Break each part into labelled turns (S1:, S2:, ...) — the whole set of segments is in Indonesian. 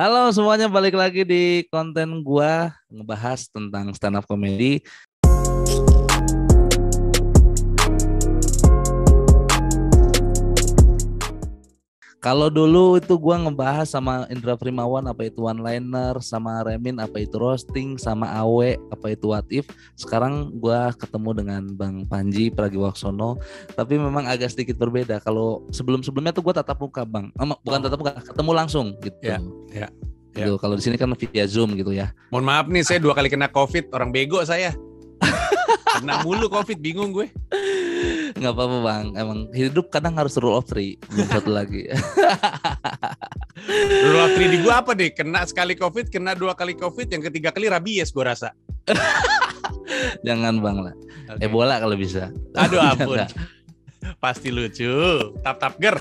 S1: Halo semuanya, balik lagi di konten gua ngebahas tentang stand up comedy. Kalau dulu itu gua ngebahas sama Indra Primawan apa itu one liner, sama Remin apa itu roasting, sama Awe apa itu what if. Sekarang gua ketemu dengan Bang Panji Pragiwaksono, tapi memang agak sedikit berbeda. Kalau sebelum-sebelumnya tuh gua tatap muka, Bang. Bukan tatap muka, ketemu langsung gitu.
S2: Ya.
S1: Gitu. Kalau di sini kan via Zoom gitu ya.
S2: Mohon maaf nih, saya 2 kali kena COVID, orang bego saya. Kena mulu COVID, bingung gue.
S1: Nggak apa-apa Bang, emang hidup kadang harus rule of three. Satu lagi.
S2: Rule of 3 di gue apa deh? Kena sekali COVID, kena 2 kali COVID, yang ketiga kali rabies gue rasa.
S1: Jangan Bang lah. Okay. Ebola kalau bisa.
S2: Aduh ampun. Pasti lucu. Tap ger.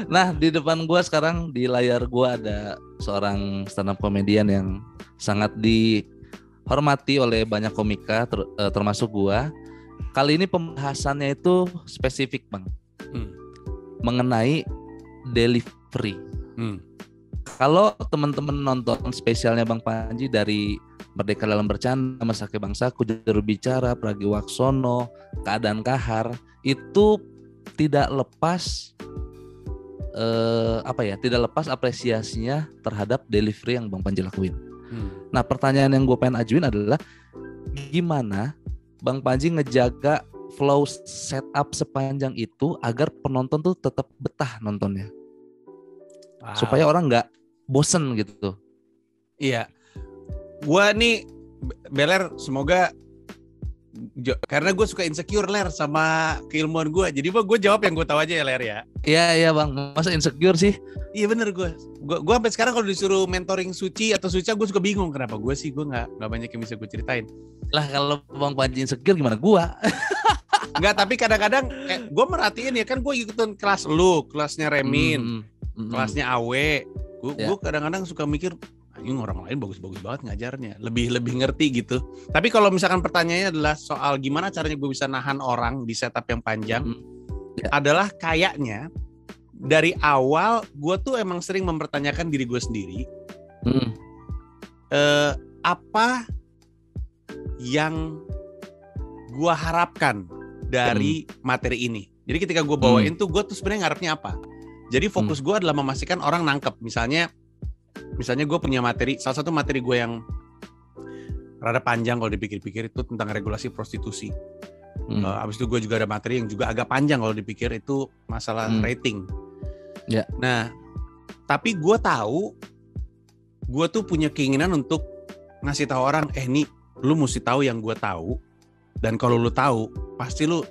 S1: Nah, di depan gue sekarang di layar gue ada seorang stand up comedian yang sangat dihormati oleh banyak komika termasuk gue. Kali ini pembahasannya itu spesifik Bang, mengenai delivery. Kalau teman-teman nonton spesialnya Bang Panji dari Merdeka Dalam Bercanda, Masake Bangsaku, Juru Bicara, Pragiwaksono, Keadaan Kahar, itu tidak lepas tidak lepas apresiasinya terhadap delivery yang Bang Panji lakuin. Nah, pertanyaan yang gue pengen ajuin adalah gimana Bang Panji ngejaga flow setup sepanjang itu agar penonton tuh tetap betah nontonnya, supaya orang nggak bosen gitu.
S2: Iya, gue nih Beler, semoga karena gue suka insecure Ler sama keilmuan gue, jadi gue jawab yang gue tahu aja ya Ler ya.
S1: Iya Bang, masa insecure sih?
S2: Iya bener, gue sampai sekarang kalau disuruh mentoring Suci atau Suca gue suka bingung kenapa gue nggak banyak yang bisa gue ceritain.
S1: Lah kalau Bang Panji insecure gimana gue?
S2: Enggak, tapi kadang-kadang gue merhatiin ya, kan gue ikutin kelas lu, kelasnya Remin, kelasnya Awe. Gue kadang-kadang suka mikir, anjing orang lain bagus-bagus banget ngajarnya, lebih ngerti gitu. Tapi kalau misalkan pertanyaannya adalah soal gimana caranya gue bisa nahan orang di setup yang panjang, adalah kayaknya dari awal gue tuh emang sering mempertanyakan diri gue sendiri, apa yang gue harapkan dari materi ini. Jadi ketika gue bawain tuh, gue tuh sebenarnya ngarepnya apa. Jadi fokus gue adalah memastikan orang nangkep. Misalnya gue punya materi, salah satu materi gue yang rada panjang kalau dipikir-pikir itu tentang regulasi prostitusi. Abis itu gue juga ada materi yang juga agak panjang kalau dipikir, itu masalah rating. Nah, tapi gue tahu, gue tuh punya keinginan untuk ngasih tahu orang, nih lu mesti tahu yang gue tahu, dan kalau lu tahu pasti lu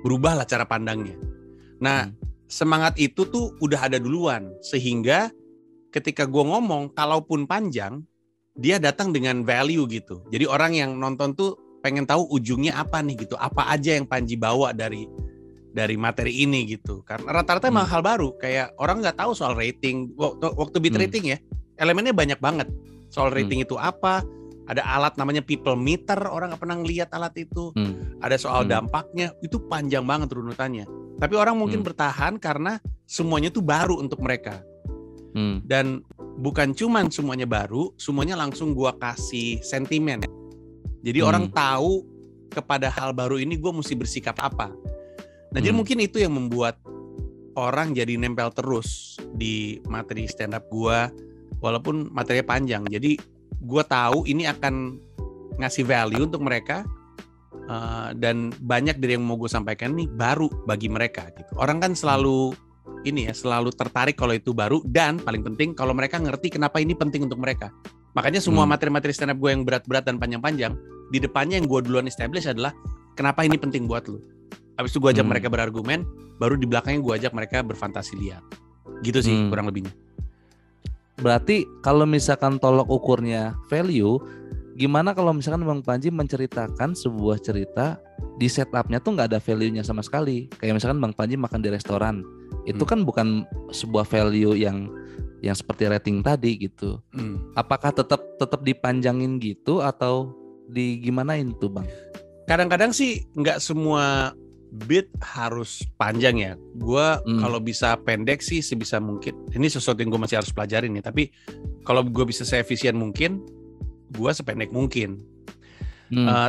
S2: berubah lah cara pandangnya. Nah, semangat itu tuh udah ada duluan, sehingga ketika gue ngomong, kalaupun panjang, dia datang dengan value gitu. Jadi orang yang nonton tuh pengen tahu ujungnya apa nih gitu, apa aja yang Panji bawa dari materi ini gitu. Karena rata-rata emang hal baru, kayak orang nggak tahu soal rating. Waktu beat rating ya, elemennya banyak banget. Soal rating itu apa? Ada alat namanya people meter, orang nggak pernah ngeliat alat itu. Ada soal dampaknya, itu panjang banget runutannya. Tapi orang mungkin bertahan karena semuanya tuh baru untuk mereka. Dan bukan cuman semuanya baru, semuanya langsung gua kasih sentimen. Jadi orang tahu kepada hal baru ini gua mesti bersikap apa. Nah, jadi mungkin itu yang membuat orang jadi nempel terus di materi stand up gua, walaupun materinya panjang. Jadi gua tahu ini akan ngasih value untuk mereka, dan banyak dari yang mau gue sampaikan nih baru bagi mereka gitu. Orang kan selalu selalu tertarik kalau itu baru, dan paling penting kalau mereka ngerti kenapa ini penting untuk mereka. Makanya semua materi-materi stand up gue yang berat-berat dan panjang-panjang, di depannya yang gue duluan establish adalah kenapa ini penting buat lu. Habis itu gue ajak mereka berargumen, baru di belakangnya gue ajak mereka berfantasi liar. Gitu sih kurang lebihnya.
S1: Berarti kalau misalkan tolok ukurnya value, gimana kalau misalkan Bang Panji menceritakan sebuah cerita di setupnya tuh nggak ada value-nya sama sekali. Kayak misalkan Bang Panji makan di restoran, itu kan bukan sebuah value yang seperti rating tadi gitu. Apakah tetap dipanjangin gitu atau digimanain tuh Bang?
S2: Kadang-kadang sih nggak semua beat harus panjang ya. Gue kalau bisa pendek sih sebisa mungkin. Ini sesuatu yang gue masih harus pelajarin nih. Tapi kalau gue bisa seefisien mungkin, gue sependek mungkin.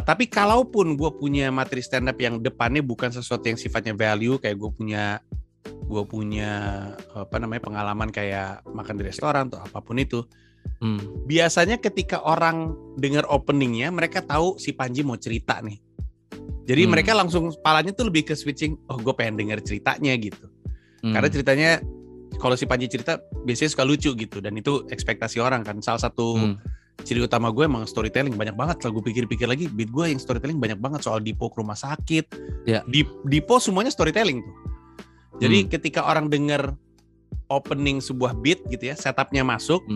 S2: Tapi kalaupun gue punya materi stand up yang depannya bukan sesuatu yang sifatnya value, kayak gue punya pengalaman kayak makan di restoran atau apapun itu. Biasanya ketika orang dengar openingnya, mereka tahu si Panji mau cerita nih. Jadi mereka langsung kepalanya tuh lebih ke switching, oh gue pengen denger ceritanya gitu. Karena ceritanya kalau si Panji cerita biasanya suka lucu gitu, dan itu ekspektasi orang kan. Salah satu ciri utama gue emang storytelling banyak banget. Kalau gue pikir-pikir lagi, beat gue yang storytelling banyak banget, soal Dipo ke rumah sakit. Dipo semuanya storytelling tuh. Jadi ketika orang denger opening sebuah beat gitu ya, setupnya masuk,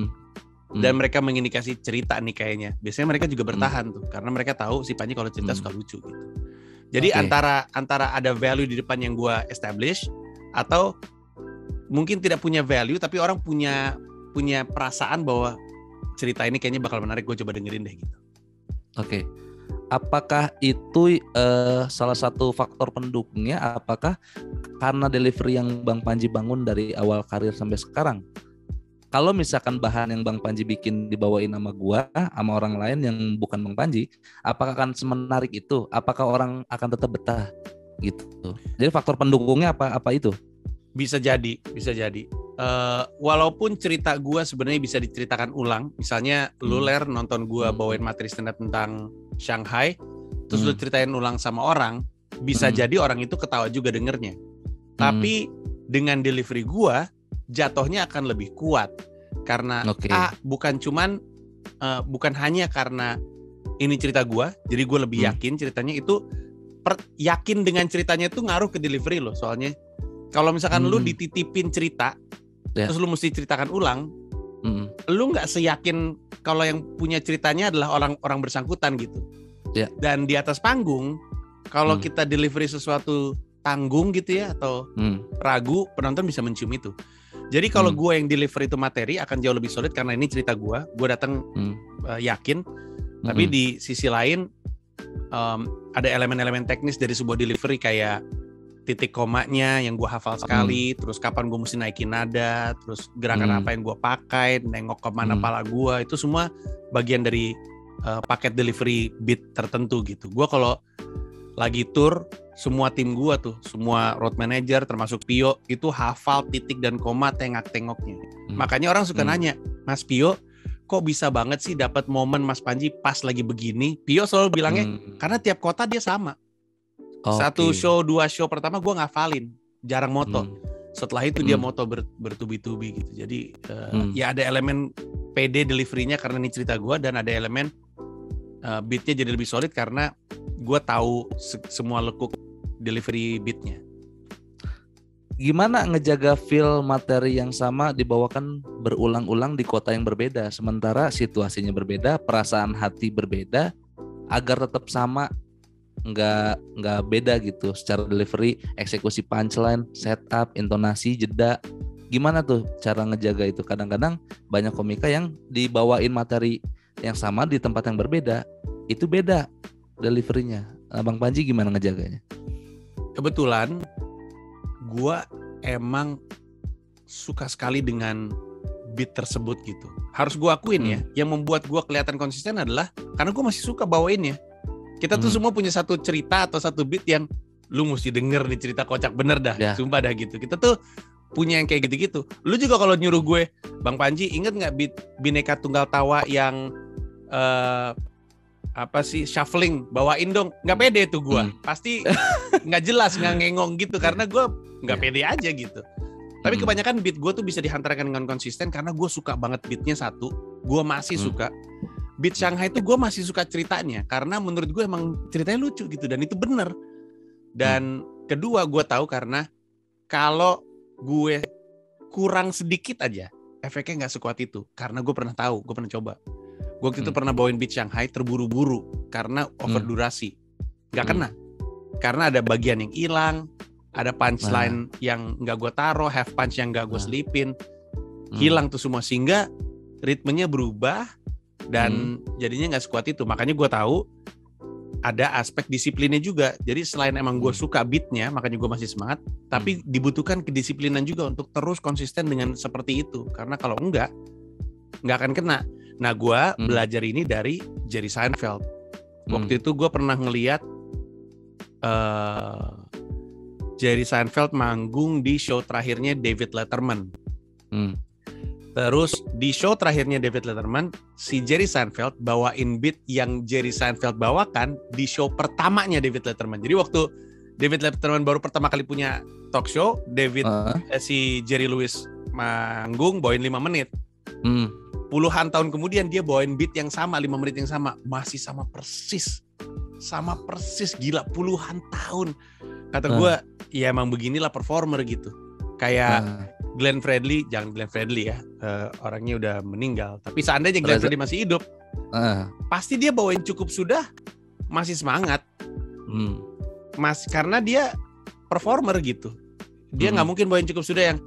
S2: dan mereka mengindikasi cerita nih kayaknya, biasanya mereka juga bertahan tuh, karena mereka tahu si Panji kalau cerita suka lucu gitu. Jadi antara ada value di depan yang gue establish, atau mungkin tidak punya value tapi orang punya perasaan bahwa cerita ini kayaknya bakal menarik, gue coba dengerin deh gitu.
S1: Oke. Apakah itu salah satu faktor pendukungnya? Apakah karena delivery yang Bang Panji bangun dari awal karir sampai sekarang? Kalau misalkan bahan yang Bang Panji bikin dibawain sama gua, sama orang lain yang bukan Bang Panji, apakah akan semenarik itu? Apakah orang akan tetap betah gitu? Jadi faktor pendukungnya apa itu?
S2: Bisa jadi. Walaupun cerita gua sebenarnya bisa diceritakan ulang, misalnya lu nonton gua bawain materi stand up tentang Shanghai, terus lu ceritain ulang sama orang, bisa jadi orang itu ketawa juga dengernya. Tapi dengan delivery gua, jatuhnya akan lebih kuat karena bukan hanya karena ini cerita gua, jadi gua lebih yakin ceritanya itu, yakin dengan ceritanya itu ngaruh ke delivery lo. Soalnya kalau misalkan lu dititipin cerita terus lu mesti ceritakan ulang, lu nggak seyakin kalau yang punya ceritanya adalah orang bersangkutan gitu. Dan di atas panggung, kalau kita delivery sesuatu tanggung gitu ya, atau ragu, penonton bisa mencium itu. Jadi kalau gue yang deliver itu materi akan jauh lebih solid karena ini cerita gue datang yakin. Tapi di sisi lain ada elemen-elemen teknis dari sebuah delivery, kayak titik komanya yang gue hafal sekali, terus kapan gue mesti naikin nada, terus gerakan apa yang gue pakai, nengok kemana pala gue, itu semua bagian dari paket delivery beat tertentu gitu. Gue kalau lagi tour, semua tim gua tuh, semua road manager termasuk Pio itu hafal titik dan koma tengok-tengoknya. Makanya orang suka nanya, Mas Pio, kok bisa banget sih dapat momen Mas Panji pas lagi begini? Pio selalu bilangnya, karena tiap kota dia sama. Satu show, 2 show pertama gua ngafalin, jarang moto. Setelah itu dia moto bertubi-tubi gitu. Jadi ya ada elemen PD delivery-nya karena ini cerita gua, dan ada elemen beat-nya jadi lebih solid karena gue tahu semua lekuk delivery beat-nya.
S1: Gimana ngejaga feel materi yang sama dibawakan berulang-ulang di kota yang berbeda, sementara situasinya berbeda, perasaan hati berbeda, agar tetap sama, nggak beda gitu secara delivery, eksekusi punchline, setup, intonasi, jeda. Gimana tuh cara ngejaga itu? Kadang-kadang banyak komika yang dibawain materi yang sama di tempat yang berbeda, itu beda deliverynya. Bang Panji gimana ngejaganya?
S2: Kebetulan gue emang suka sekali dengan beat tersebut gitu. Harus gue akuin ya, yang membuat gue kelihatan konsisten adalah karena gue masih suka bawainnya. Kita tuh semua punya satu cerita atau satu beat yang lu mesti denger nih, cerita kocak bener dah, sumpah dah gitu. Kita tuh punya yang kayak gitu-gitu. Lu juga kalau nyuruh gue, Bang Panji inget gak beat Bhinneka Tunggal Tawa yang shuffling, bawain dong, nggak pede tuh gue, pasti nggak jelas, nggak ngengong gitu, karena gue nggak pede aja gitu. Tapi kebanyakan beat gue tuh bisa dihantarkan dengan konsisten karena gue suka banget beatnya. Satu, gue masih suka beat Shanghai itu, gue masih suka ceritanya karena menurut gue emang ceritanya lucu gitu, dan itu bener. Dan kedua, gue tahu karena kalau gue kurang sedikit aja, efeknya nggak sekuat itu, karena gue pernah tahu, gue pernah coba. Gue waktu itu pernah bawain beat Shanghai terburu-buru karena over durasi, nggak kena, karena ada bagian yang hilang, ada punchline yang nggak gue taruh, half punch yang nggak gue selipin, hilang tuh semua, sehingga ritmenya berubah dan jadinya nggak sekuat itu. Makanya gue tahu ada aspek disiplinnya juga. Jadi selain emang gue suka beatnya, makanya gue masih semangat, tapi dibutuhkan kedisiplinan juga untuk terus konsisten dengan seperti itu. Karena kalau enggak akan kena. Nah, gue belajar ini dari Jerry Seinfeld. Waktu itu gue pernah ngeliat Jerry Seinfeld manggung di show terakhirnya David Letterman. Terus di show terakhirnya David Letterman, si Jerry Seinfeld bawain beat yang Jerry Seinfeld bawakan di show pertamanya David Letterman. Jadi waktu David Letterman baru pertama kali punya talk show, si Jerry Lewis manggung bawain 5 menit. Puluhan tahun kemudian dia bawain beat yang sama, 5 menit yang sama, masih sama persis, gila, puluhan tahun. Kata gue, ya emang beginilah performer gitu. Kayak Glenn Fredly, jangan Glenn Fredly ya, orangnya udah meninggal. Tapi seandainya Glenn Fredly masih hidup, pasti dia bawain Cukup Sudah masih semangat, karena dia performer gitu. Dia nggak mungkin bawain Cukup Sudah yang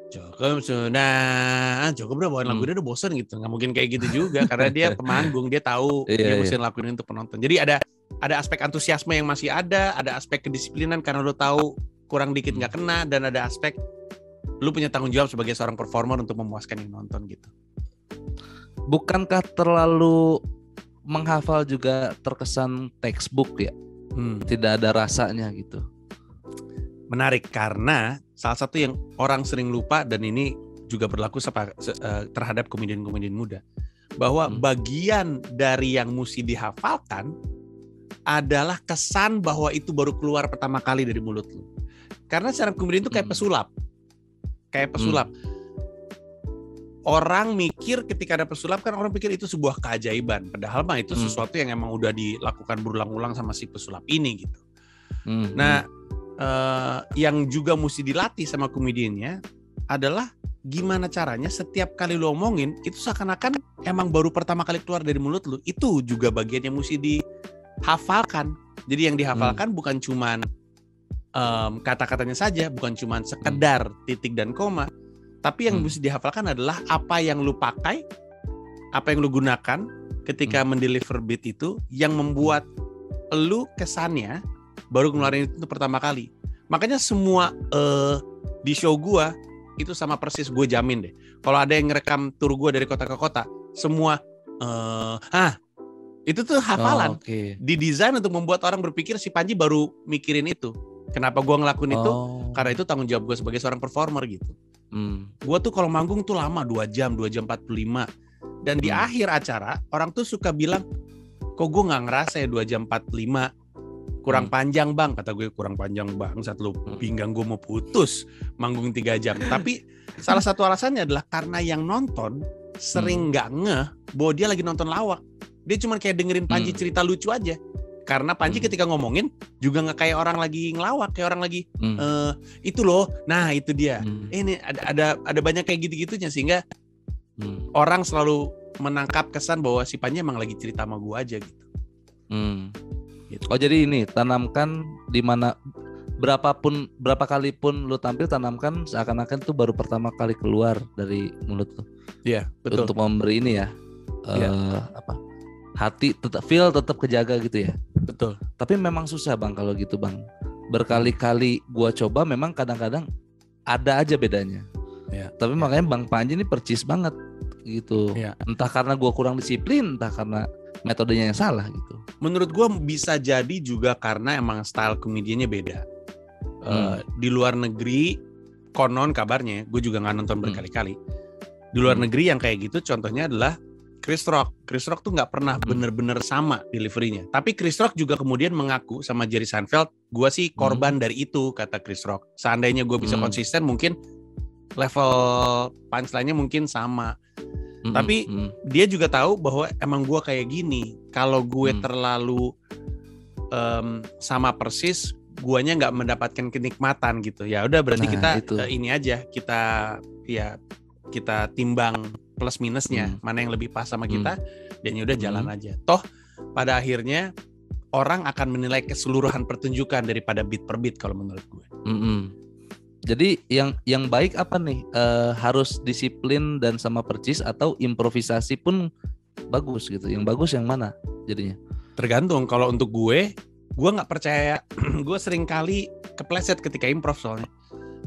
S2: Cukup udah bawain lagu dia udah bosan gitu, nggak mungkin kayak gitu juga, karena dia pemanggung, dia tahu dia mesti lakuin untuk penonton. Jadi ada aspek antusiasme yang masih ada aspek kedisiplinan karena lo tahu kurang dikit nggak kena, dan ada aspek lu punya tanggung jawab sebagai seorang performer untuk memuaskan yang nonton gitu.
S1: Bukankah terlalu menghafal juga terkesan textbook ya? Tidak ada rasanya gitu.
S2: Menarik, karena salah satu yang orang sering lupa, dan ini juga berlaku terhadap komedian-komedian muda, bahwa bagian dari yang mesti dihafalkan adalah kesan bahwa itu baru keluar pertama kali dari mulut lu. Karena secara komedian itu kayak pesulap. Orang mikir ketika ada pesulap kan orang pikir itu sebuah keajaiban, padahal mah itu sesuatu yang emang udah dilakukan berulang-ulang sama si pesulap ini gitu. Nah, yang juga mesti dilatih sama komediannya adalah gimana caranya setiap kali lo omongin itu seakan-akan emang baru pertama kali keluar dari mulut lo. Itu juga bagian yang mesti dihafalkan. Jadi yang dihafalkan bukan cuman kata-katanya saja, bukan cuma sekedar titik dan koma, tapi yang mesti dihafalkan adalah apa yang lu pakai, apa yang lu gunakan ketika mendeliver beat itu, yang membuat lu kesannya baru ngeluarin itu pertama kali. Makanya semua di show gua itu sama persis, gue jamin deh. Kalau ada yang ngerekam tur gua dari kota ke kota, semua itu tuh hafalan, didesain untuk membuat orang berpikir si Panji baru mikirin itu. Kenapa gue ngelakuin itu? Karena itu tanggung jawab gue sebagai seorang performer gitu. Gue tuh kalau manggung tuh lama, 2 jam 45. Dan di akhir acara orang tuh suka bilang, kok gue gak ngerasa ya 2 jam 45, kurang panjang bang. Kata gue, kurang panjang bang, saat lu pinggang gue mau putus manggung 3 jam. Tapi salah satu alasannya adalah karena yang nonton sering gak ngeh bahwa dia lagi nonton lawak. Dia cuma kayak dengerin Panji cerita lucu aja. Karena Panji ketika ngomongin juga nggak kayak orang lagi ngelawak, kayak orang lagi itu loh, nah itu dia. Ini ada banyak kayak gitu-gitunya, sehingga orang selalu menangkap kesan bahwa si Panji emang lagi cerita sama gue aja gitu. Gitu.
S1: Oh jadi ini tanamkan di mana berapa kali pun lu tampil, tanamkan seakan-akan itu baru pertama kali keluar dari mulut lu.
S2: Iya, betul.
S1: Untuk memberi ini ya, hati tetap kejaga gitu ya.
S2: Betul.
S1: Tapi memang susah bang kalau gitu bang. Berkali-kali gua coba, memang kadang-kadang ada aja bedanya.
S2: Ya.
S1: Tapi makanya Bang Panji ini percis banget gitu.
S2: Ya.
S1: Entah karena gua kurang disiplin, entah karena metodenya yang salah gitu.
S2: Menurut gua bisa jadi juga karena emang style komediannya beda. Di luar negeri konon kabarnya, gue juga nggak nonton berkali-kali. Di luar negeri yang kayak gitu, contohnya adalah Chris Rock. Chris Rock tuh nggak pernah bener-bener sama deliverynya. Tapi Chris Rock juga kemudian mengaku sama Jerry Seinfeld, gue sih korban dari itu, kata Chris Rock. Seandainya gue bisa konsisten, mungkin level punchline-nya mungkin sama. Tapi dia juga tahu bahwa emang gue kayak gini. Kalau gue terlalu sama persis, guanya nggak mendapatkan kenikmatan gitu. Ya udah berarti kita ini aja, kita timbang plus minusnya, mana yang lebih pas sama kita, dan yaudah jalan aja. Toh pada akhirnya orang akan menilai keseluruhan pertunjukan daripada beat per beat kalau menurut gue.
S1: Jadi yang baik apa nih? Harus disiplin dan sama percis, atau improvisasi pun bagus gitu? Yang bagus yang mana jadinya?
S2: Tergantung. Kalau untuk gue nggak percaya. Gue sering kali kepleset ketika improv soalnya.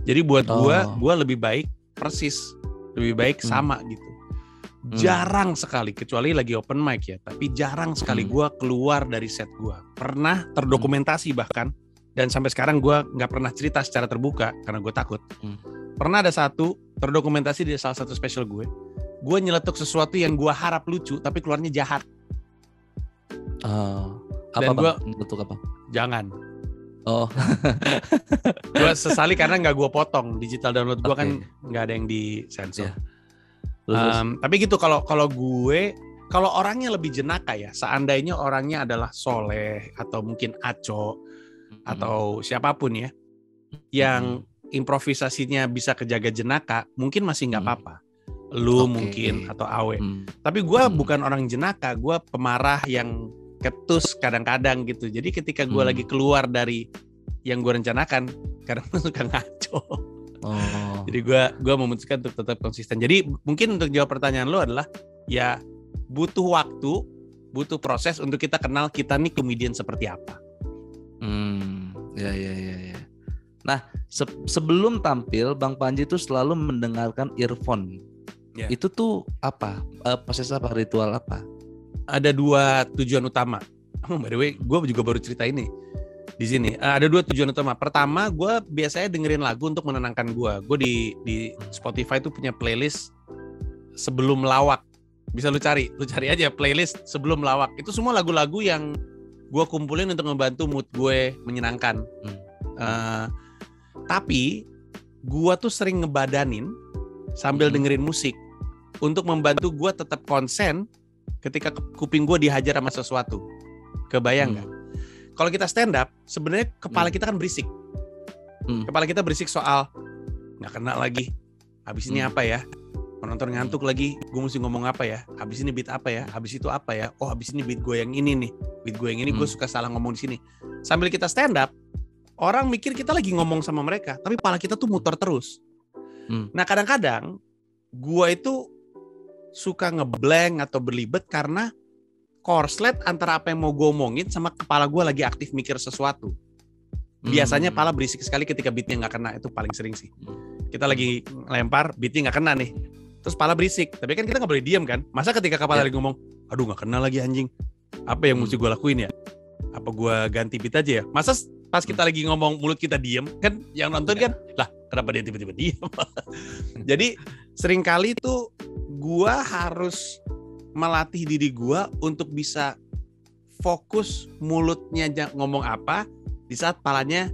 S2: Jadi buat gue lebih baik persis, lebih baik sama gitu. Jarang sekali, kecuali lagi open mic ya. Tapi jarang sekali gue keluar dari set gue. Pernah terdokumentasi bahkan, dan sampai sekarang gue nggak pernah cerita secara terbuka karena gue takut. Pernah ada satu terdokumentasi di salah satu special gue nyeletuk sesuatu yang gue harap lucu, tapi keluarnya jahat.
S1: Apa
S2: dan gue
S1: bentuk apa?
S2: Jangan.
S1: Gue
S2: sesali karena nggak gue potong. Digital download gue kan nggak ada yang disensor. Tapi gitu kalau gue, kalau orangnya lebih jenaka ya, seandainya orangnya adalah Soleh atau mungkin Aco atau siapapun ya, yang improvisasinya bisa kejaga jenaka, mungkin masih nggak apa-apa. Lu mungkin atau Awe. Tapi gue bukan orang jenaka, gue pemarah yang ketus kadang-kadang gitu. Jadi ketika gue lagi keluar dari yang gue rencanakan, kadang suka ngaco. Jadi gue memutuskan untuk tetap konsisten. Jadi mungkin untuk jawab pertanyaan lo adalah ya butuh waktu, butuh proses untuk kita kenal kita nih komedian seperti apa.
S1: Ya. Nah sebelum tampil Bang Panji tuh selalu mendengarkan earphone. Itu tuh apa? Proses apa? Ritual apa?
S2: Ada 2 tujuan utama. By the way, gue juga baru cerita ini di sini. Ada 2 tujuan utama. Pertama, gue biasanya dengerin lagu untuk menenangkan gue. Gue di Spotify tuh punya playlist sebelum lawak. Bisa lu cari aja playlist sebelum lawak. Itu semua lagu-lagu yang gue kumpulin untuk membantu mood gue menyenangkan. Tapi gue tuh sering ngebadanin sambil dengerin musik untuk membantu gue tetap konsen ketika kuping gue dihajar sama sesuatu. Kebayang nggak? Kalau kita stand up, sebenarnya kepala kita kan berisik. Kepala kita berisik soal nggak kena lagi. Habis ini apa ya? Penonton ngantuk lagi. Gue mesti ngomong apa ya? Habis ini beat apa ya? Habis itu apa ya? Oh, habis ini beat gue yang ini nih. Beat gue yang ini gue suka salah ngomong di sini. Sambil kita stand up, orang mikir kita lagi ngomong sama mereka, tapi kepala kita tuh muter terus. Nah, kadang-kadang gue itu suka ngeblank atau berlibet karena korslet antara apa yang mau gue omongin sama kepala gue lagi aktif mikir sesuatu. Biasanya kepala berisik sekali ketika beatnya nggak kena, itu paling sering sih. Kita lagi lempar, beatnya nggak kena nih, terus kepala berisik. Tapi kan kita nggak boleh diam kan? Masa ketika kepala lagi ngomong, aduh nggak kena lagi anjing, apa yang mesti gue lakuin ya? Apa gue ganti beat aja ya? Masa pas kita lagi ngomong mulut kita diem, kan yang nonton kan, lah kenapa dia tiba-tiba diem? Jadi seringkali tuh gue harus melatih diri gue untuk bisa fokus mulutnya ngomong apa di saat palanya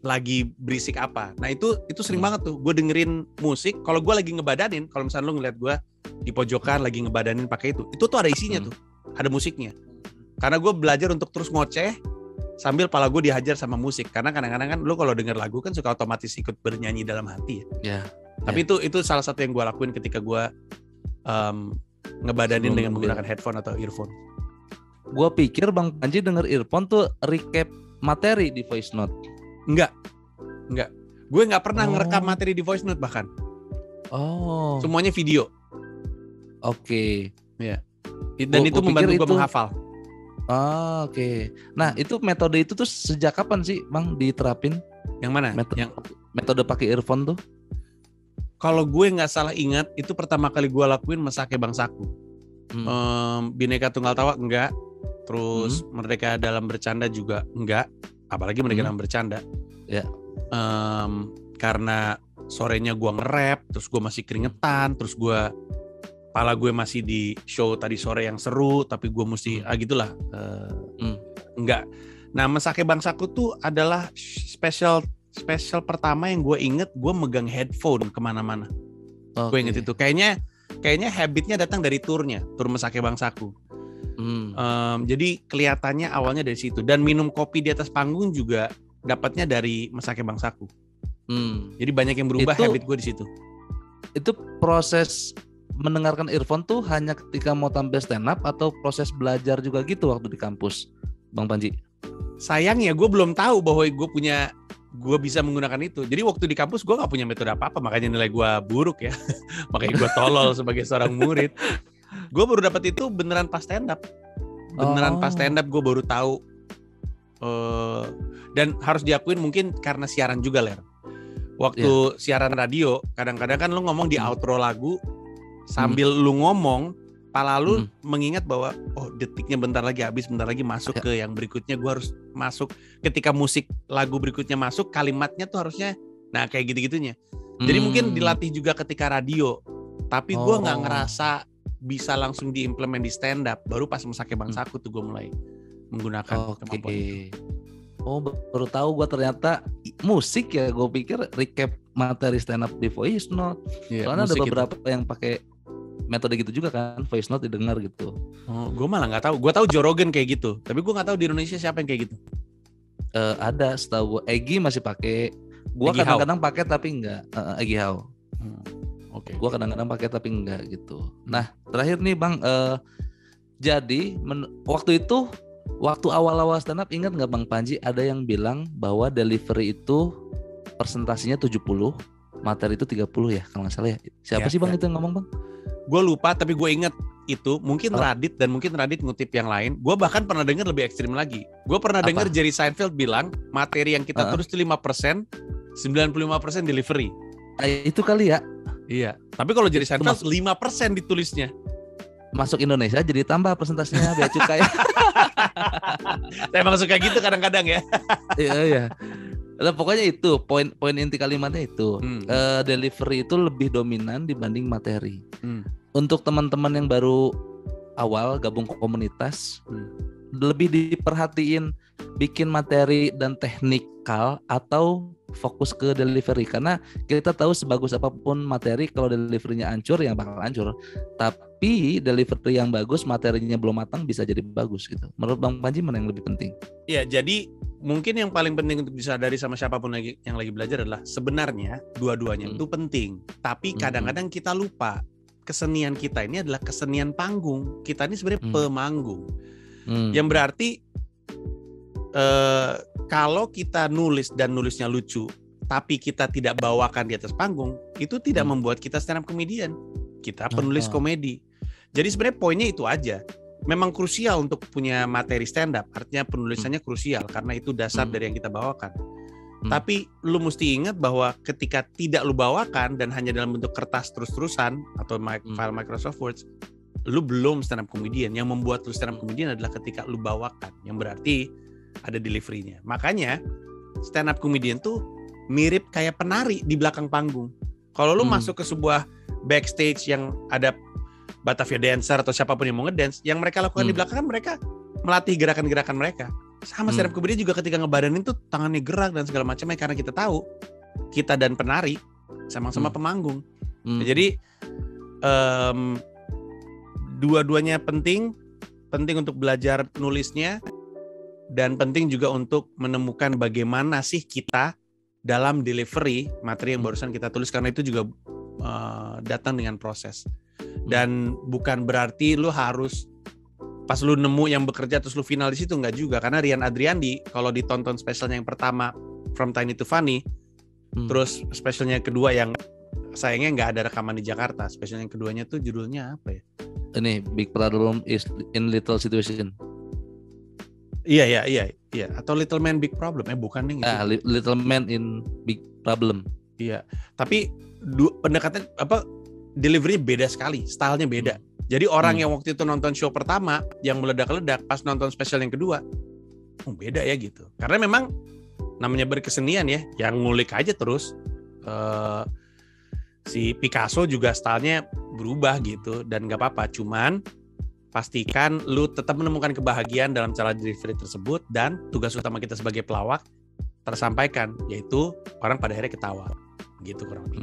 S2: lagi berisik apa. Nah itu sering banget tuh gue dengerin musik. Kalau gue lagi ngebadanin, kalau misalnya lo ngeliat gue di pojokan lagi ngebadanin pakai itu tuh ada isinya tuh, ada musiknya. Karena gue belajar untuk terus ngoceh sambil pala gue dihajar sama musik. Karena kadang-kadang kan lo kalau denger lagu kan suka otomatis ikut bernyanyi dalam hati ya. Tapi itu salah satu yang gue lakuin ketika gue ngebadanin dengan menggunakan headphone atau earphone.
S1: Gue pikir Bang Panji denger earphone tuh recap materi di voice note.
S2: Enggak. Gue nggak pernah ngerekam materi di voice note bahkan. Semuanya video.
S1: Oke.
S2: Ya. Dan itu membantu gue menghafal.
S1: Oke. Nah itu metode itu tuh sejak kapan sih Bang diterapin?
S2: Yang mana?
S1: Metode pakai earphone tuh?
S2: Kalau gue nggak salah ingat, itu pertama kali gue lakuin Mesake Bangsaku. Bhinneka Tunggal Tawa enggak. Terus Merdeka Dalam Bercanda juga enggak. Apalagi Merdeka Dalam Bercanda.
S1: Ya.
S2: Karena sorenya gue nge-rap, terus gue masih keringetan, terus kepala gue masih di show tadi sore yang seru, tapi gue mesti gitulah. Enggak. Nah, Mesake Bangsaku tuh adalah special pertama yang gue inget, gue megang headphone kemana-mana. Gue inget itu. Kayaknya habitnya datang dari tur Mesake Bangsaku. Jadi kelihatannya awalnya dari situ. Dan minum kopi di atas panggung juga dapatnya dari Mesake Bangsaku. Jadi banyak yang berubah habit gue di situ.
S1: Itu proses mendengarkan earphone tuh hanya ketika mau tampil stand up atau proses belajar juga gitu waktu di kampus, Bang Panji?
S2: Sayangnya gue belum tahu bahwa gue bisa menggunakan itu. Jadi waktu di kampus gue gak punya metode apa-apa, makanya nilai gue buruk ya. Makanya gue tolol sebagai seorang murid. Gue baru dapat itu beneran pas stand up. beneran pas stand up gue baru tahu. Dan harus diakuin mungkin karena siaran juga, Ler. Waktu siaran radio, kadang-kadang kan lu ngomong di outro lagu sambil lu ngomong, pala lu mengingat bahwa detiknya bentar lagi habis, bentar lagi masuk ke yang berikutnya, gue harus masuk. Ketika musik lagu berikutnya masuk, kalimatnya tuh harusnya kayak gitu-gitunya. Jadi mungkin dilatih juga ketika radio, tapi gue nggak ngerasa bisa langsung diimplement di stand up. Baru pas Mesake Bangsaku tuh gue mulai menggunakan kemampuan itu.
S1: Baru tahu gue ternyata musik ya. Gue pikir recap materi stand up di voice note. Soalnya ada beberapa yang pakai metode gitu juga kan, voice note didengar gitu.
S2: Gue malah nggak tahu. Gue tahu Joe Rogan kayak gitu, tapi gue nggak tahu di Indonesia siapa yang kayak gitu.
S1: Ada, setahu gue Egi masih pakai. Gue kadang-kadang pakai tapi enggak. Egi Hao. Gue kadang-kadang pakai tapi enggak gitu. Nah terakhir nih Bang, jadi waktu itu, waktu awal-awal stand up, ingat nggak Bang Panji ada yang bilang bahwa delivery itu presentasinya 70, materi itu 30 ya kalau nggak salah ya. Siapa sih Bang itu yang ngomong Bang?
S2: Gue lupa, tapi gue inget itu. Mungkin Radit, dan mungkin Radit ngutip yang lain. Gue bahkan pernah dengar lebih ekstrim lagi. Gue pernah dengar Jerry Seinfeld bilang materi yang kita tulis itu 5%, 95% delivery.
S1: Itu kali ya.
S2: Iya. Tapi kalau Jerry Seinfeld 5% ditulisnya.
S1: Masuk Indonesia jadi tambah presentasinya bea cukai.
S2: Saya emang suka gitu kadang-kadang ya.
S1: Iya. Nah, pokoknya itu poin inti kalimatnya itu. Delivery itu lebih dominan dibanding materi. Untuk teman-teman yang baru awal gabung ke komunitas, lebih diperhatiin bikin materi dan teknikal atau fokus ke delivery, karena kita tahu sebagus apapun materi, kalau deliverynya hancur ya bakal hancur. Tapi delivery yang bagus, materinya belum matang, bisa jadi bagus gitu. Menurut Bang Panji mana yang lebih penting?
S2: Ya, jadi mungkin yang paling penting untuk disadari sama siapapun yang lagi belajar adalah sebenarnya dua-duanya itu penting. Tapi kadang-kadang kita lupa kesenian kita ini adalah kesenian panggung. Kita ini sebenarnya pemanggung. Yang berarti kalau kita nulis dan nulisnya lucu, tapi kita tidak bawakan di atas panggung, itu tidak membuat kita stand up comedian. Kita penulis komedi. Jadi sebenarnya poinnya itu aja. Memang krusial untuk punya materi stand up. Artinya penulisannya krusial karena itu dasar dari yang kita bawakan. Tapi lu mesti ingat bahwa ketika tidak lu bawakan dan hanya dalam bentuk kertas terus-terusan atau file Microsoft Word, lu belum stand up comedian. Yang membuat lu stand up comedian adalah ketika lu bawakan, yang berarti ada delivery-nya. Makanya stand up comedian tuh mirip kayak penari di belakang panggung. Kalau lu masuk ke sebuah backstage yang ada Batavia dancer atau siapapun yang mau ngedance, yang mereka lakukan di belakang kan mereka melatih gerakan-gerakan mereka. Sama stand up comedian juga ketika ngebadanin tuh tangannya gerak dan segala macamnya, karena kita tahu kita dan penari sama-sama pemanggung. Jadi dua-duanya penting untuk belajar nulisnya, dan penting juga untuk menemukan bagaimana sih kita dalam delivery materi yang barusan kita tulis, karena itu juga datang dengan proses. Dan bukan berarti lu harus pas lu nemu yang bekerja terus lu final di situ, enggak juga. Karena Rian Adriandi kalau ditonton spesialnya yang pertama From Tiny to Funny, terus spesialnya yang kedua yang sayangnya nggak ada rekaman di Jakarta, spesialnya yang keduanya tuh judulnya apa ya?
S1: Ini Big Problem is in Little Situation.
S2: Iya. Atau Little Man Big Problem, bukan nih.
S1: Little Man in Big Problem. Iya.
S2: Tapi pendekatan delivery beda sekali, stylenya beda. Jadi orang yang waktu itu nonton show pertama yang meledak-ledak, pas nonton spesial yang kedua, beda ya gitu. Karena memang namanya berkesenian ya, yang ngulik aja terus. Si Picasso juga stylenya berubah gitu, dan nggak apa-apa. Cuman pastikan lu tetap menemukan kebahagiaan dalam cara delivery tersebut, dan tugas utama kita sebagai pelawak tersampaikan, yaitu orang pada akhirnya ketawa gitu kurang lebih.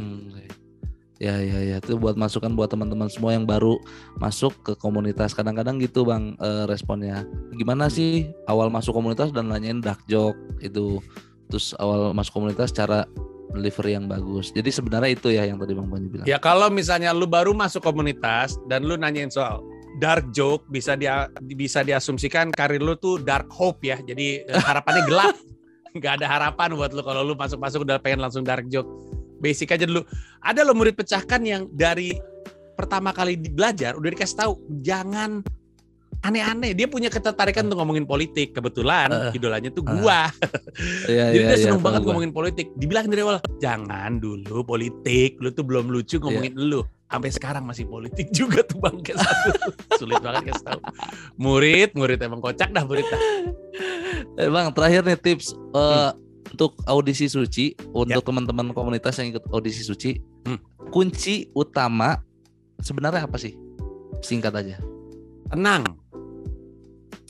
S1: Ya, itu buat masukan buat teman-teman semua yang baru masuk ke komunitas. Kadang-kadang gitu Bang, responnya gimana sih awal masuk komunitas, dan nanyain dark joke itu, terus awal masuk komunitas cara delivery yang bagus. Jadi sebenarnya itu ya yang tadi Bang Panji bilang.
S2: Ya kalau misalnya lu baru masuk komunitas dan lu nanyain soal dark joke, bisa diasumsikan karir lu tuh dark hope ya. Jadi harapannya gelap. Nggak ada harapan buat lu kalau lu masuk udah pengen langsung dark joke. Basic aja dulu. Ada lo murid pecahkan yang dari pertama kali belajar udah dikasih tahu jangan aneh-aneh. Dia punya ketertarikan untuk ngomongin politik. Kebetulan idolanya tuh gua.
S1: Iya,
S2: Jadi dia
S1: iya,
S2: seneng
S1: tahu
S2: banget
S1: gua.
S2: ngomongin politik. Dibilang dari awal, jangan dulu politik. Lu tuh belum lucu ngomongin lu. Sampai sekarang masih politik juga tuh bangke satu. Sulit banget kasih tahu. Murid emang kocak dah murid dah.
S1: Bang, terakhir nih tips untuk audisi suci, untuk teman-teman komunitas yang ikut audisi suci, kunci utama sebenarnya apa sih? Singkat aja.
S2: Tenang.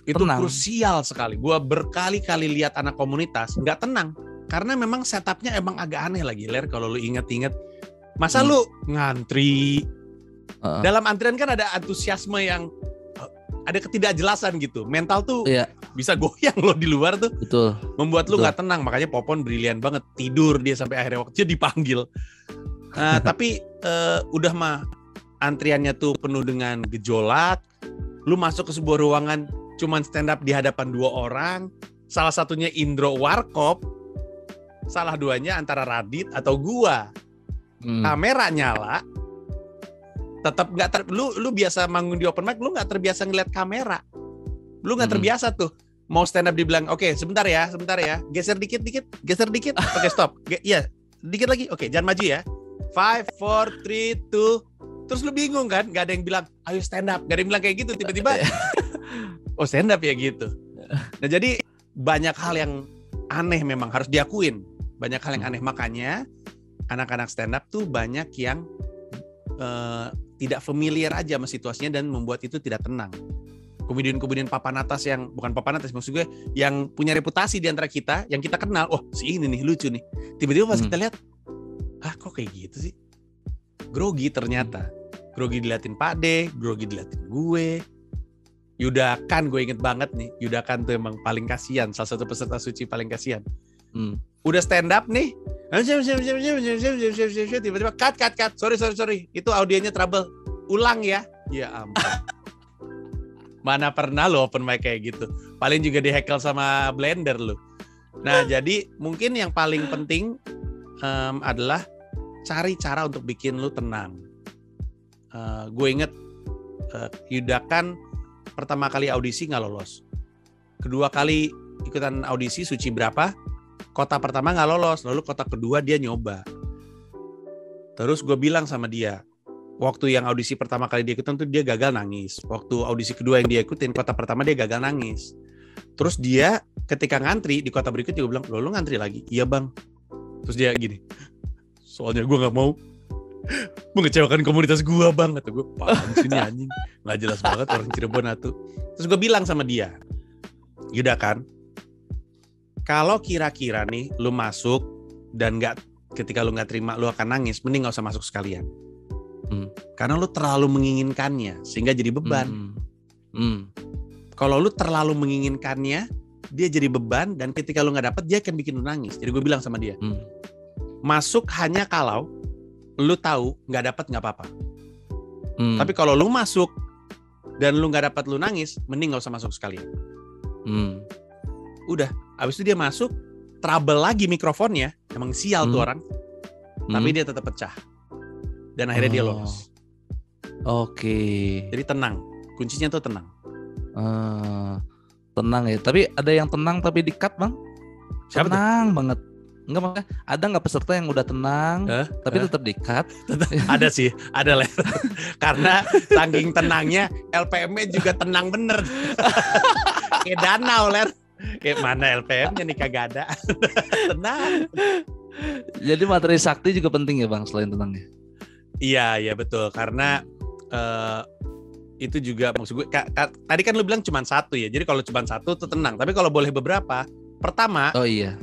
S2: Itu
S1: Tenang.
S2: krusial sekali. Gua berkali-kali lihat anak komunitas nggak tenang. Karena memang setupnya emang agak aneh lagi, Ler. Kalau lu inget-inget. Masa lu ngantri. Dalam antrian kan ada antusiasme yang ada ketidakjelasan gitu. Mental tuh bisa goyang loh di luar tuh.
S1: Betul.
S2: Membuat lu nggak tenang. Makanya Popon brilian banget. Tidur dia sampai akhirnya waktunya dipanggil. Tapi udah mah antriannya tuh penuh dengan gejolak. Lu masuk ke sebuah ruangan cuman stand up di hadapan 2 orang. Salah satunya Indro Warkop. Salah duanya antara Radit atau gua. Kamera nyala. Tetap nggak lu biasa manggung di open mic, lu nggak terbiasa ngeliat kamera. Lu nggak terbiasa tuh. Mau stand up dibilang, oke, sebentar ya. Geser dikit. Oke, stop. Iya, dikit lagi. Oke, jangan maju ya. 5, 4, 3, 2. Terus lu bingung kan? Gak ada yang bilang, ayo stand up. Gak ada yang bilang kayak gitu. Tiba-tiba, oh stand up ya gitu. Nah jadi banyak hal yang aneh memang harus diakuin. Banyak hal yang aneh. Makanya anak-anak stand up tuh banyak yang tidak familiar aja sama situasinya dan membuat itu tidak tenang. Komedian-komedian papan atas yang, bukan papan atas maksud gue, yang punya reputasi di antara kita, yang kita kenal, oh si ini nih lucu nih. Tiba-tiba pas kita lihat, kok kayak gitu sih? Grogi ternyata. Grogi diliatin Pak D, grogi diliatin gue. Yudakan gue inget banget nih. Yudakan tuh emang paling kasihan. Salah satu peserta suci paling kasihan. Udah stand up nih. Tiba-tiba cut. Sorry. Itu audionya trouble. Ulang ya. Ya ampun. Mana pernah lo open mic kayak gitu. Paling juga dihackle sama Blender lo. Nah jadi mungkin yang paling penting adalah cari cara untuk bikin lu tenang. Gue inget Yudakan pertama kali audisi nggak lolos. Kedua kali ikutan audisi suci berapa? Kota pertama nggak lolos, lalu kota kedua dia nyoba. Terus gue bilang sama dia, waktu yang audisi pertama kali dia ikutan tuh dia gagal nangis. Waktu audisi kedua yang dia ikutin, kota pertama dia gagal nangis. Terus dia ketika ngantri di kota berikutnya gue bilang, lu ngantri lagi? Iya bang. Terus dia gini, soalnya gue gak mau mengecewakan komunitas gue bang. Kata gue, paham sini anjing. Gak jelas banget orang Cirebon atuh. Terus gue bilang sama dia, Yuda kan, kalau kira-kira nih lu masuk dan ketika lu gak terima lu akan nangis, mending gak usah masuk sekalian. Karena lu terlalu menginginkannya sehingga jadi beban. Kalau lu terlalu menginginkannya, dia jadi beban, dan ketika lu gak dapet dia akan bikin lu nangis. Jadi gue bilang sama dia, masuk hanya kalau lu tahu nggak dapat nggak apa-apa. Tapi kalau lu masuk dan lu nggak dapat lu nangis, mending nggak usah masuk sekalian. Udah, abis itu dia masuk, trouble lagi mikrofonnya, emang sial tuh orang. Tapi dia tetap pecah dan akhirnya dia lolos.
S1: Oke.
S2: Jadi tenang, kuncinya tuh tenang.
S1: Tenang ya. Tapi ada yang tenang tapi di-cut bang.
S2: Siapa
S1: tenang banget. Enggak, makanya ada nggak peserta yang udah tenang tapi tetap di-cut?
S2: Ada sih, ada Ler. Karena saking tenangnya LPM-nya juga tenang bener. Kayak danau Ler. Kayak mana LPM-nya nih kagak ada. Tenang.
S1: Jadi materi sakti juga penting ya bang selain tenangnya.
S2: Iya betul, karena itu juga maksud gue. Tadi kan lu bilang cuma satu ya. Jadi kalau cuma satu tuh tenang. Tapi kalau boleh beberapa. Pertama,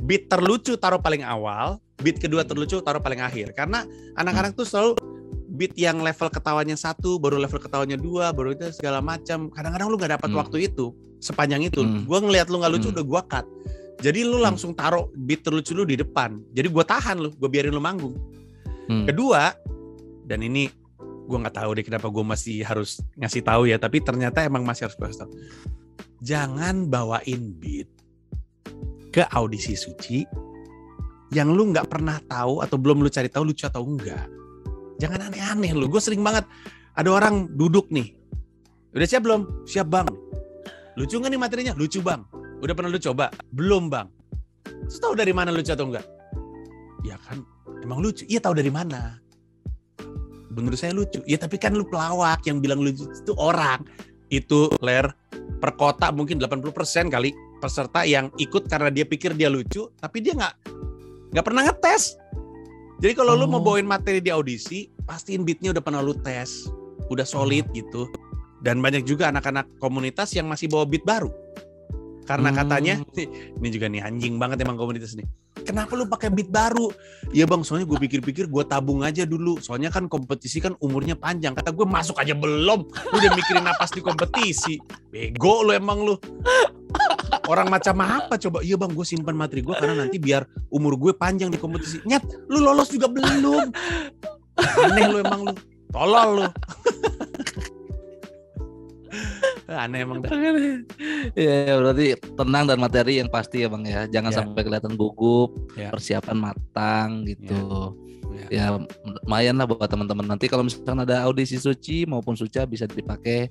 S2: beat terlucu taruh paling awal, beat kedua terlucu taruh paling akhir. Karena anak-anak tuh selalu beat yang level ketawanya 1, baru level ketawanya 2, baru itu segala macam. Kadang-kadang lu nggak dapat waktu itu sepanjang itu. Gua ngelihat lu nggak lucu udah gua cut. Jadi lu langsung taruh beat terlucu lu di depan. Jadi gua tahan lu, gua biarin lu manggung. Kedua, dan ini gua nggak tahu deh kenapa gua masih harus ngasih tahu ya, tapi ternyata emang masih harus kasih tahu. Jangan bawain beat ke audisi suci yang lu nggak pernah tahu atau belum lu cari tahu lucu atau enggak. Jangan aneh-aneh lu. Gue sering banget ada orang duduk nih. Udah siap belum? Siap bang. lucu nggak nih materinya? Lucu bang. Udah pernah lu coba? Belum bang. Terus tahu dari mana lucu atau enggak? Ya kan, emang lucu. Iya tahu dari mana? Menurut saya lucu. Ya tapi kan lu pelawak, yang bilang lucu itu orang. Itu per kota mungkin 80% kali peserta yang ikut karena dia pikir dia lucu, tapi dia nggak pernah ngetes. Jadi kalau lu mau bawain materi di audisi, pastiin beatnya udah pernah lu tes, udah solid gitu. Dan banyak juga anak-anak komunitas yang masih bawa beat baru. Karena katanya, ini juga nih anjing banget emang komunitas nih. Kenapa lu pakai beat baru? Ya bang, soalnya gue pikir-pikir gue tabung aja dulu. Soalnya kan kompetisi kan umurnya panjang. Kata gue masuk aja belum. Lu udah mikirin napas di kompetisi. Bego lu emang lu. Orang macam apa coba? Iya bang, gue simpan materi gue karena nanti biar umur gue panjang di kompetisi. Nyet, lu lolos juga belum. Aneh lu emang lu. Tolol lu. Aneh emang.
S1: Ya berarti tenang dan materi yang pasti ya bang ya. Jangan sampai kelihatan gugup. Persiapan matang gitu. Ya lumayan lah buat teman-teman. Nanti kalau misalkan ada audisi Suci maupun Suca bisa dipakai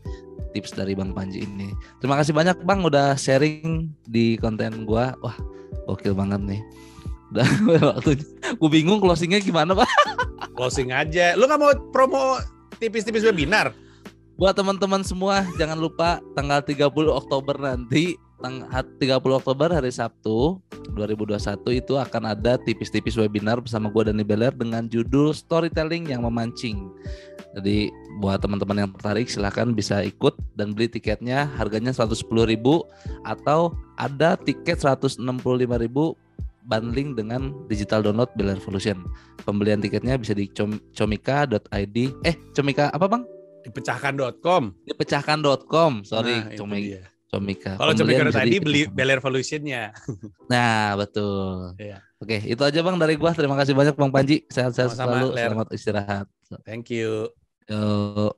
S1: tips dari Bang Panji ini. Terima kasih banyak Bang udah sharing di konten gua. Wah, gokil banget nih. Udah waktunya. Gua bingung closingnya gimana, Pak?
S2: Closing aja. Lu nggak mau promo tipis-tipis webinar?
S1: Buat teman-teman semua, jangan lupa tanggal 30 Oktober nanti, 30 Oktober hari Sabtu 2021 itu akan ada tipis-tipis webinar bersama gua Dani Beler dengan judul Storytelling yang Memancing. Jadi buat teman-teman yang tertarik silahkan bisa ikut dan beli tiketnya, harganya 110.000 atau ada tiket 165.000 bundling dengan digital download Beler Revolution. Pembelian tiketnya bisa di comika.id. Comika apa Bang?
S2: Dipecahkan.com.
S1: Dipecahkan.com. Sorry, Comika.
S2: Kalau Comika.id beli Beler Revolution-nya.
S1: Nah, betul.
S2: Iya.
S1: Oke, itu aja Bang dari gua. Terima kasih banyak Bang Panji. Sehat-sehat selalu.
S2: Ler.
S1: Selamat istirahat.
S2: Thank you.
S1: Yo.